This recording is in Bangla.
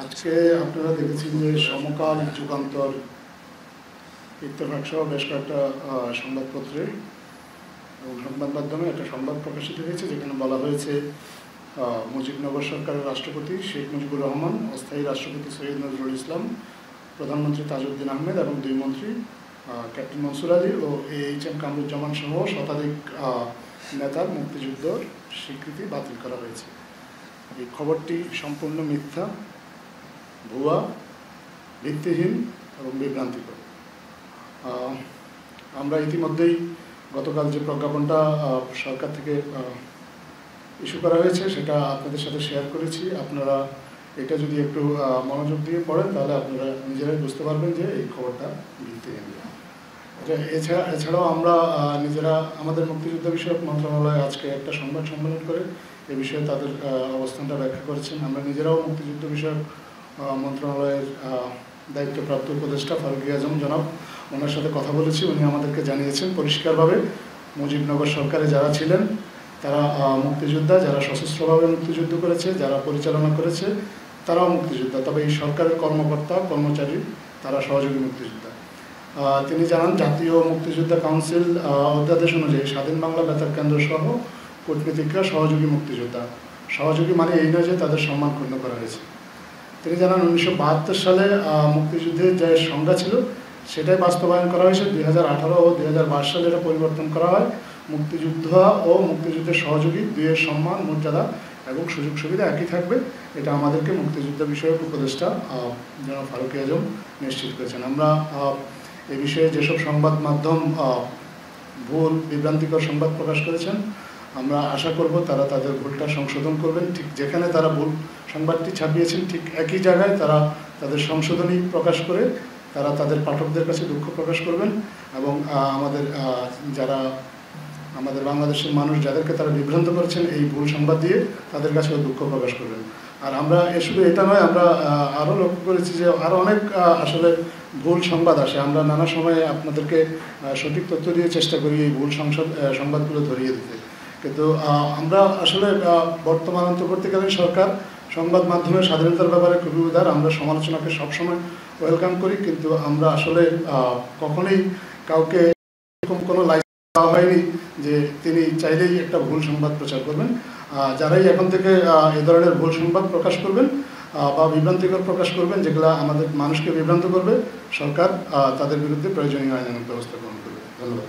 আজকে আপনারা দেখেছেন যে সমকাল, যুগান্তর, ইত্তেফাক সহ বেশ কয়েকটা সংবাদপত্রে এবং সংবাদ মাধ্যমে একটা সংবাদ প্রকাশিত হয়েছে, যেখানে বলা হয়েছে মুজিবনগর সরকারের রাষ্ট্রপতি শেখ মুজিবুর রহমান, অস্থায়ী রাষ্ট্রপতি সৈয়দ নজরুল ইসলাম, প্রধানমন্ত্রী তাজউদ্দিন আহমেদ এবং দুই মন্ত্রী ক্যাপ্টেন মনসুর আলী ও এইচ.এম. কামরুজ্জামান সহ শতাধিক নেতার মুক্তিযুদ্ধের স্বীকৃতি বাতিল করা হয়েছে। এই খবরটি সম্পূর্ণ মিথ্যা, ভুয়া, ভিত্তিহীন এবং বিভ্রান্তিকর। আমরা ইতিমধ্যেই গতকাল যে প্রজ্ঞাপনটা সরকার থেকে ইস্যু করা হয়েছে সেটা আপনাদের সাথে শেয়ার করেছি। আপনারা এটা যদি একটু মনোযোগ দিয়ে পড়েন তাহলে আপনারা নিজেরাই বুঝতে পারবেন যে এই খবরটা ভিত্তিহীন। এছাড়াও আমরা নিজেরা আমাদের মুক্তিযুদ্ধ বিষয়ক মন্ত্রণালয় আজকে একটা সংবাদ সম্মেলন করে এ বিষয়ে তাদের অবস্থানটা ব্যাখ্যা করেছেন। আমরা নিজেরাও মুক্তিযুদ্ধ বিষয়ক মন্ত্রণালয়ের দায়িত্বপ্রাপ্ত উপদেষ্টা ফারুকী আজম জনাব, ওনার সাথে কথা বলেছি। উনি আমাদেরকে জানিয়েছেন পরিষ্কারভাবে মুজিবনগর সরকারে যারা ছিলেন তারা মুক্তিযোদ্ধা, যারা সশস্ত্রভাবে মুক্তিযুদ্ধ করেছে, যারা পরিচালনা করেছে তারাও মুক্তিযোদ্ধা, তবে এই সরকারের কর্মকর্তা কর্মচারী তারা সহযোগী মুক্তিযোদ্ধা। তিনি জানান জাতীয় মুক্তিযোদ্ধা কাউন্সিল অধ্যাদেশ অনুযায়ী স্বাধীন বাংলা বেতার কেন্দ্র সহ কূটনীতিকরা সহযোগী মুক্তিযোদ্ধা। সহযোগী মানে এই নয় যে তাদের সম্মান ক্ষুণ্ণ করা হয়েছে। তিনি জানান 1972 সালে মুক্তিযুদ্ধের যে সংজ্ঞা ছিল সেটাই বাস্তবায়ন করা হয়েছে। 2018 ও 2022 সালে এটা পরিবর্তন করা হয়। মুক্তিযোদ্ধা ও মুক্তিযুদ্ধের সহযোগী দুইয়ের সম্মান, মর্যাদা এবং সুযোগ সুবিধা একই থাকবে। এটা আমাদেরকে মুক্তিযুদ্ধ বিষয়ক উপদেষ্টা জনাব ফারুকী আজম নিশ্চিত করেছেন। আমরা এ বিষয়ে যেসব সংবাদ মাধ্যম ভুল বিভ্রান্তিকর সংবাদ প্রকাশ করেছেন, আমরা আশা করব তারা তাদের ভুলটা সংশোধন করবেন। ঠিক যেখানে তারা ভুল সংবাদটি ছাপিয়েছেন ঠিক একই জায়গায় তারা তাদের সংশোধনী প্রকাশ করে তারা তাদের পাঠকদের কাছে দুঃখ প্রকাশ করবেন এবং আমাদের বাংলাদেশের মানুষ যাদেরকে তারা বিভ্রান্ত করেছেন এই ভুল সংবাদ দিয়ে তাদের কাছেও দুঃখ প্রকাশ করবেন। আর আমরা শুধু এটা নয়, আমরা আরও লক্ষ্য করেছি যে আরও অনেক আসলে ভুল সংবাদ আসে। আমরা নানা সময়ে আপনাদেরকে সঠিক তথ্য দিয়ে চেষ্টা করি এই ভুল সংবাদগুলো ধরিয়ে দিতে, কিন্তু আমরা আসলে বর্তমান অন্তর্বর্তীকালীন সরকার সংবাদ মাধ্যমের স্বাধীনতার ব্যাপারে খুবই উদার। আমরা সমালোচনাকে সবসময় ওয়েলকাম করি, কিন্তু আমরা আসলে কখনোই কাউকে এরকম কোনো লাইসেন্স দেওয়া হয়নি যে তিনি চাইলেই একটা ভুল সংবাদ প্রচার করবেন। যারাই এখন থেকে এই ধরনের ভুল সংবাদ প্রকাশ করবেন বা বিভ্রান্তিকর প্রকাশ করবেন যেগুলো আমাদের মানুষকে বিভ্রান্ত করবে, সরকার তাদের বিরুদ্ধে প্রয়োজনীয় আইনানুগ ব্যবস্থা গ্রহণ করবে। ধন্যবাদ।